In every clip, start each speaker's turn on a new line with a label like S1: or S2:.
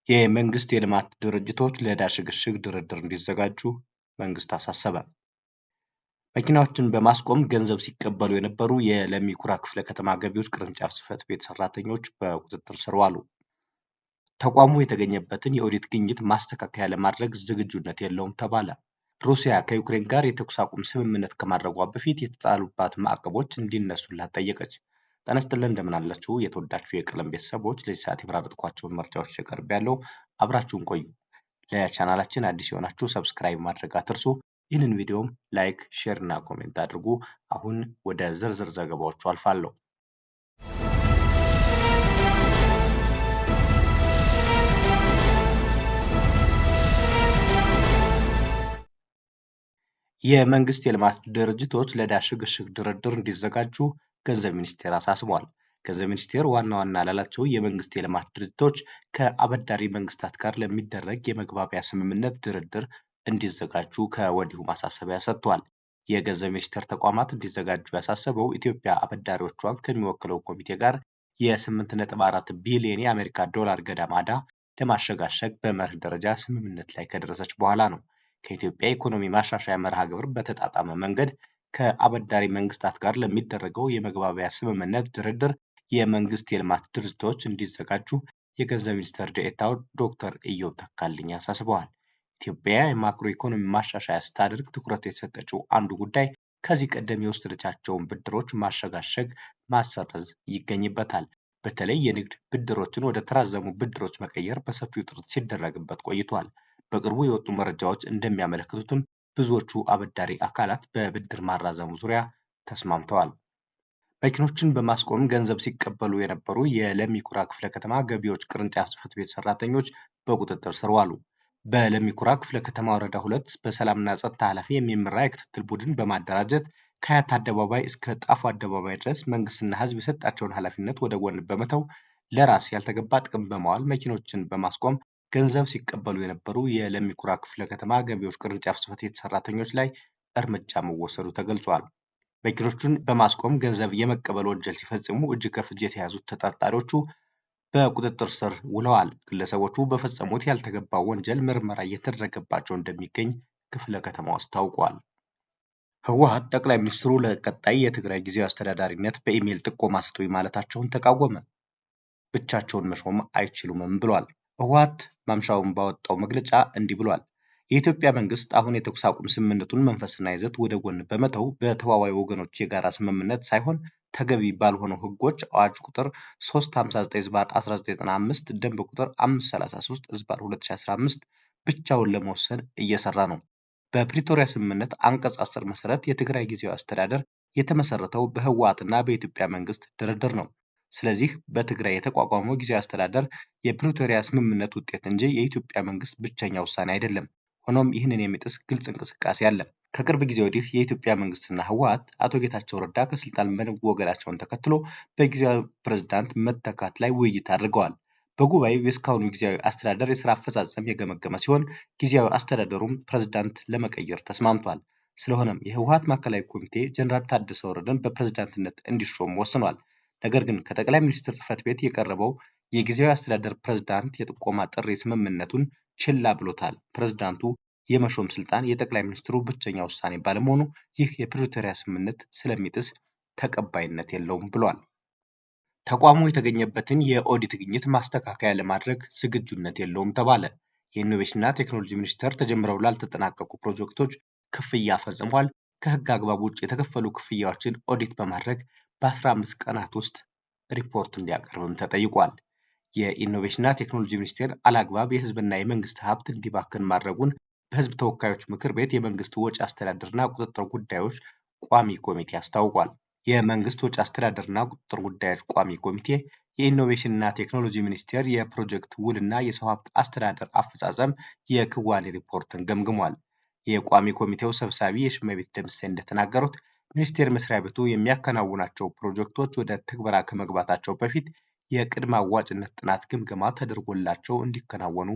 S1: የመንግስት የልማት ድርጅቶች ለዕዳ ሽግሽግ ድርድር እንዲዘጋጁ መንግስት አሳሰበ። መኪናዎችን በማስቆም ገንዘብ ሲቀበሉ የነበሩ የለሚ ኩራ ክፍለ ከተማ ገቢዎች ቅርንጫፍ ጽሕፈት ቤት ሰራተኞች በቁጥጥር ስር ዋሉ። ተቋሙ የተገኘበትን የኦዲት ግኝት ማስተካከያ ለማድረግ ዝግጁነት የለውም ተባለ። ሩሲያ ከዩክሬን ጋር የተኩስ አቁም ስምምነት ከማድረጓ በፊት የተጣሉባት ማዕቀቦች እንዲነሱላት ጠየቀች። ጤና ይስጥልን እንደምን አላችሁ የተወዳችሁ የቀለም ቤተሰቦች፣ ለዚህ ሰዓት የመራረጥኳቸውን መረጃዎች አቀርባለሁ። አብራችሁን ቆዩ። ለቻናላችን አዲስ የሆናችሁ ሰብስክራይብ ማድረግ አትርሱ። ይህንን ቪዲዮም ላይክ፣ ሼር እና ኮሜንት አድርጉ። አሁን ወደ ዝርዝር ዘገባዎቹ አልፋለሁ። የመንግስት የልማት ድርጅቶች ለዕዳ ሽግሽግ ድርድር እንዲዘጋጁ ገንዘብ ሚኒስቴር አሳስቧል። ገንዘብ ሚኒስቴር ዋና ዋና ላላቸው የመንግስት የልማት ድርጅቶች ከአበዳሪ መንግስታት ጋር ለሚደረግ የመግባቢያ ስምምነት ድርድር እንዲዘጋጁ ከወዲሁ ማሳሰቢያ ሰጥቷል። የገንዘብ ሚኒስቴር ተቋማት እንዲዘጋጁ ያሳሰበው ኢትዮጵያ አበዳሪዎቿን ከሚወክለው ኮሚቴ ጋር የ8.4 ቢሊዮን የአሜሪካ ዶላር ገደማ ዕዳ ለማሸጋሸግ በመርህ ደረጃ ስምምነት ላይ ከደረሰች በኋላ ነው። ከኢትዮጵያ ኢኮኖሚ ማሻሻያ መርሃ ግብር በተጣጣመ መንገድ ከአበዳሪ መንግስታት ጋር ለሚደረገው የመግባቢያ ስምምነት ድርድር የመንግስት የልማት ድርጅቶች እንዲዘጋጁ የገንዘብ ሚኒስትር ዴኤታው ዶክተር ኢዮብ ተካልኝ አሳስበዋል። ኢትዮጵያ የማክሮ ኢኮኖሚ ማሻሻያ ስታደርግ ትኩረት የተሰጠችው አንዱ ጉዳይ ከዚህ ቀደም የወሰደቻቸውን ብድሮች ማሸጋሸግ፣ ማሰረዝ ይገኝበታል። በተለይ የንግድ ብድሮችን ወደ ተራዘሙ ብድሮች መቀየር በሰፊው ጥረት ሲደረግበት ቆይቷል። በቅርቡ የወጡ መረጃዎች እንደሚያመለክቱትም ብዙዎቹ አበዳሪ አካላት በብድር ማራዘሙ ዙሪያ ተስማምተዋል። መኪኖችን በማስቆም ገንዘብ ሲቀበሉ የነበሩ የለሚ ኩራ ክፍለ ከተማ ገቢዎች ቅርንጫፍ ጽሕፈት ቤት ሰራተኞች በቁጥጥር ስር ዋሉ። በለሚ ኩራ ክፍለ ከተማ ወረዳ 2 በሰላምና ጸጥታ ኃላፊ የሚመራ የክትትል ቡድን በማደራጀት ከአያት አደባባይ እስከ ጣፎ አደባባይ ድረስ መንግስትና ሕዝብ የሰጣቸውን ኃላፊነት ወደ ጎን በመተው ለራስ ያልተገባ ጥቅም በመዋል መኪኖችን በማስቆም ገንዘብ ሲቀበሉ የነበሩ የለሚ ኩራ ክፍለ ከተማ ገቢዎች ቅርንጫፍ ጽሕፈት ቤት ሰራተኞች ላይ እርምጃ መወሰዱ ተገልጿል። መኪኖቹን በማስቆም ገንዘብ የመቀበል ወንጀል ሲፈጽሙ እጅ ከፍንጅ የተያዙት ተጠርጣሪዎቹ በቁጥጥር ስር ውለዋል። ግለሰቦቹ በፈጸሙት ያልተገባ ወንጀል ምርመራ እየተደረገባቸው እንደሚገኝ ክፍለ ከተማው አስታውቋል። ህወሓት ጠቅላይ ሚኒስትሩ ለቀጣይ የትግራይ ጊዜያዊ አስተዳዳሪነት በኢሜይል ጥቆማ ስጡኝ ማለታቸውን ተቃወመ። ብቻቸውን መሾም አይችሉምም ብሏል። ህወሓት ማምሻውን ባወጣው መግለጫ እንዲህ ብሏል። የኢትዮጵያ መንግስት አሁን የተኩስ አቁም ስምምነቱን መንፈስና ይዘት ወደ ጎን በመተው በተዋዋይ ወገኖች የጋራ ስምምነት ሳይሆን ተገቢ ባልሆነው ህጎች አዋጅ ቁጥር 359/1995 ደንብ ቁጥር 533/2015 ብቻውን ለመወሰን እየሰራ ነው። በፕሪቶሪያ ስምምነት አንቀጽ 10 መሰረት የትግራይ ጊዜያዊ አስተዳደር የተመሰረተው በህወሓትና በኢትዮጵያ መንግስት ድርድር ነው። ስለዚህ በትግራይ የተቋቋመው ጊዜያዊ አስተዳደር የፕሪቶሪያ ስምምነት ውጤት እንጂ የኢትዮጵያ መንግስት ብቸኛ ውሳኔ አይደለም። ሆኖም ይህንን የሚጥስ ግልጽ እንቅስቃሴ አለ። ከቅርብ ጊዜ ወዲህ የኢትዮጵያ መንግስትና ህወሓት አቶ ጌታቸው ረዳ ከስልጣን መወገዳቸውን ተከትሎ በጊዜያዊ ፕሬዝዳንት መተካት ላይ ውይይት አድርገዋል። በጉባኤው የእስካሁኑ ጊዜያዊ አስተዳደር የስራ አፈጻጸም የገመገመ ሲሆን ጊዜያዊ አስተዳደሩም ፕሬዝዳንት ለመቀየር ተስማምቷል። ስለሆነም የህወሓት ማዕከላዊ ኮሚቴ ጀነራል ታደሰ ወረደን በፕሬዝዳንትነት እንዲሾም ወስኗል። ነገር ግን ከጠቅላይ ሚኒስትር ጽሕፈት ቤት የቀረበው የጊዜያዊ አስተዳደር ፕሬዝዳንት የጥቆማ ጥሪ ስምምነቱን ችላ ብሎታል። ፕሬዝዳንቱ የመሾም ስልጣን የጠቅላይ ሚኒስትሩ ብቸኛ ውሳኔ ባለመሆኑ ይህ የፕሪቶሪያ ስምምነት ስለሚጥስ ተቀባይነት የለውም ብሏል። ተቋሙ የተገኘበትን የኦዲት ግኝት ማስተካከያ ለማድረግ ዝግጁነት የለውም ተባለ። የኢኖቬሽንና ቴክኖሎጂ ሚኒስቴር ተጀምረው ላልተጠናቀቁ ፕሮጀክቶች ክፍያ ፈጽሟል። ከህግ አግባብ ውጭ የተከፈሉ ክፍያዎችን ኦዲት በማድረግ በ15 ቀናት ውስጥ ሪፖርት እንዲያቀርብም ተጠይቋል። የኢኖቬሽንና ቴክኖሎጂ ሚኒስቴር አላግባብ የህዝብና የመንግስት ሀብት እንዲባክን ማድረጉን በህዝብ ተወካዮች ምክር ቤት የመንግስት ወጪ አስተዳደርና ቁጥጥር ጉዳዮች ቋሚ ኮሚቴ አስታውቋል። የመንግስት ወጪ አስተዳደርና ቁጥጥር ጉዳዮች ቋሚ ኮሚቴ የኢኖቬሽንና ቴክኖሎጂ ሚኒስቴር የፕሮጀክት ውልና የሰው ሀብት አስተዳደር አፈጻጸም የክዋኔ ሪፖርትን ገምግሟል። የቋሚ ኮሚቴው ሰብሳቢ የሽመቤት ደምሴ እንደተናገሩት ሚኒስቴር መስሪያ ቤቱ የሚያከናውናቸው ፕሮጀክቶች ወደ ትግበራ ከመግባታቸው በፊት የቅድመ አዋጭነት ጥናት ግምገማ ተደርጎላቸው እንዲከናወኑ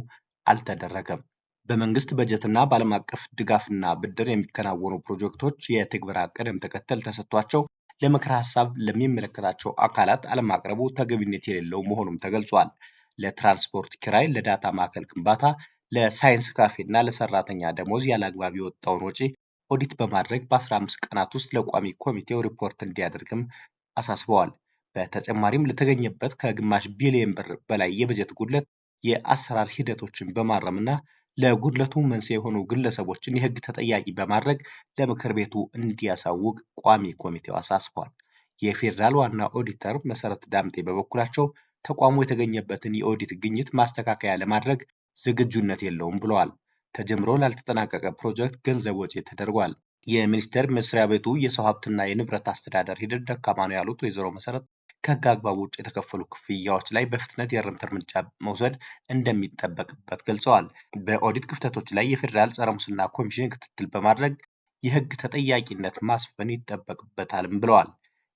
S1: አልተደረገም። በመንግስት በጀትና በዓለም አቀፍ ድጋፍና ብድር የሚከናወኑ ፕሮጀክቶች የትግበራ ቅደም ተከተል ተሰጥቷቸው ለምክረ ሀሳብ ለሚመለከታቸው አካላት አለማቅረቡ ተገቢነት የሌለው መሆኑም ተገልጿል። ለትራንስፖርት ኪራይ፣ ለዳታ ማዕከል ግንባታ፣ ለሳይንስ ካፌ እና ለሰራተኛ ደሞዝ ያለአግባብ የወጣውን ወጪ ኦዲት በማድረግ በ15 ቀናት ውስጥ ለቋሚ ኮሚቴው ሪፖርት እንዲያደርግም አሳስበዋል። በተጨማሪም ለተገኘበት ከግማሽ ቢሊዮን ብር በላይ የበጀት ጉድለት የአሰራር ሂደቶችን በማረምና ለጉድለቱ መንስኤ የሆኑ ግለሰቦችን የሕግ ተጠያቂ በማድረግ ለምክር ቤቱ እንዲያሳውቅ ቋሚ ኮሚቴው አሳስቧል። የፌዴራል ዋና ኦዲተር መሰረት ዳምጤ በበኩላቸው ተቋሙ የተገኘበትን የኦዲት ግኝት ማስተካከያ ለማድረግ ዝግጁነት የለውም ብለዋል። ተጀምሮ ላልተጠናቀቀ ፕሮጀክት ገንዘብ ወጪ ተደርጓል። የሚኒስቴር መስሪያ ቤቱ የሰው ሀብትና የንብረት አስተዳደር ሂደት ደካማ ነው ያሉት ወይዘሮ መሰረት ከሕግ አግባብ ውጭ የተከፈሉ ክፍያዎች ላይ በፍጥነት የእርምት እርምጃ መውሰድ እንደሚጠበቅበት ገልጸዋል። በኦዲት ክፍተቶች ላይ የፌዴራል ጸረ ሙስና ኮሚሽን ክትትል በማድረግ የሕግ ተጠያቂነት ማስፈን ይጠበቅበታልም ብለዋል።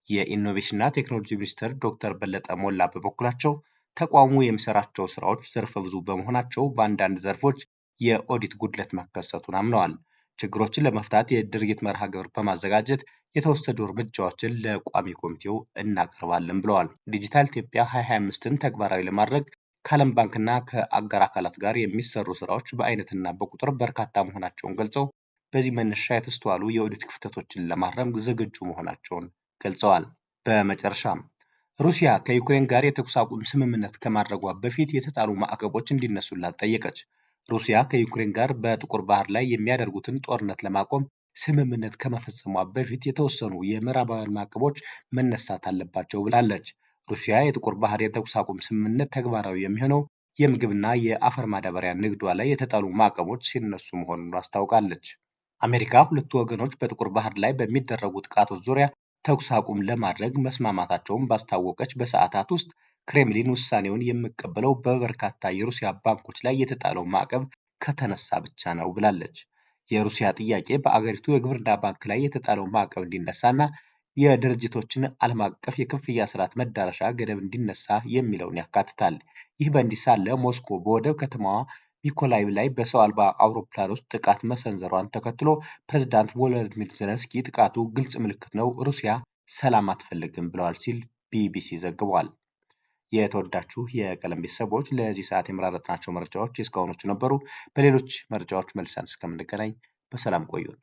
S1: የኢኖቬሽንና ቴክኖሎጂ ሚኒስትር ዶክተር በለጠ ሞላ በበኩላቸው ተቋሙ የሚሰራቸው ስራዎች ዘርፈ ብዙ በመሆናቸው በአንዳንድ ዘርፎች የኦዲት ጉድለት መከሰቱን አምነዋል። ችግሮችን ለመፍታት የድርጊት መርሃ ግብር በማዘጋጀት የተወሰዱ እርምጃዎችን ለቋሚ ኮሚቴው እናቀርባለን ብለዋል። ዲጂታል ኢትዮጵያ 2025ን ተግባራዊ ለማድረግ ከዓለም ባንክና ከአጋር አካላት ጋር የሚሰሩ ስራዎች በአይነትና በቁጥር በርካታ መሆናቸውን ገልጸው በዚህ መነሻ የተስተዋሉ የኦዲት ክፍተቶችን ለማረም ዝግጁ መሆናቸውን ገልጸዋል። በመጨረሻም ሩሲያ ከዩክሬን ጋር የተኩስ አቁም ስምምነት ከማድረጓ በፊት የተጣሉ ማዕቀቦች እንዲነሱላት ጠየቀች። ሩሲያ ከዩክሬን ጋር በጥቁር ባህር ላይ የሚያደርጉትን ጦርነት ለማቆም ስምምነት ከመፈጸሟ በፊት የተወሰኑ የምዕራባውያን ማዕቀቦች መነሳት አለባቸው ብላለች። ሩሲያ የጥቁር ባህር የተኩስ አቁም ስምምነት ተግባራዊ የሚሆነው የምግብና የአፈር ማዳበሪያ ንግዷ ላይ የተጣሉ ማዕቀቦች ሲነሱ መሆኑን አስታውቃለች። አሜሪካ ሁለቱ ወገኖች በጥቁር ባህር ላይ በሚደረጉ ጥቃቶች ዙሪያ ተኩስ አቁም ለማድረግ መስማማታቸውን ባስታወቀች በሰዓታት ውስጥ ክሬምሊን ውሳኔውን የሚቀበለው በበርካታ የሩሲያ ባንኮች ላይ የተጣለው ማዕቀብ ከተነሳ ብቻ ነው ብላለች። የሩሲያ ጥያቄ በአገሪቱ የግብርና ባንክ ላይ የተጣለው ማዕቀብ እንዲነሳና የድርጅቶችን ዓለም አቀፍ የክፍያ ስርዓት መዳረሻ ገደብ እንዲነሳ የሚለውን ያካትታል። ይህ በእንዲህ ሳለ ሞስኮ በወደብ ከተማዋ ሚኮላይቭ ላይ በሰው አልባ አውሮፕላኖች ጥቃት መሰንዘሯን ተከትሎ ፕሬዝዳንት ቮሎዲሚር ዜሌንስኪ ጥቃቱ ግልጽ ምልክት ነው፣ ሩሲያ ሰላም አትፈልግም ብለዋል ሲል ቢቢሲ ዘግቧል። የተወዳችሁ የቀለም ቤተሰቦች ለዚህ ሰዓት የመራረጥናቸው መረጃዎች እስካሁኖቹ ነበሩ። በሌሎች መረጃዎች መልሰን እስከምንገናኝ በሰላም ቆዩን።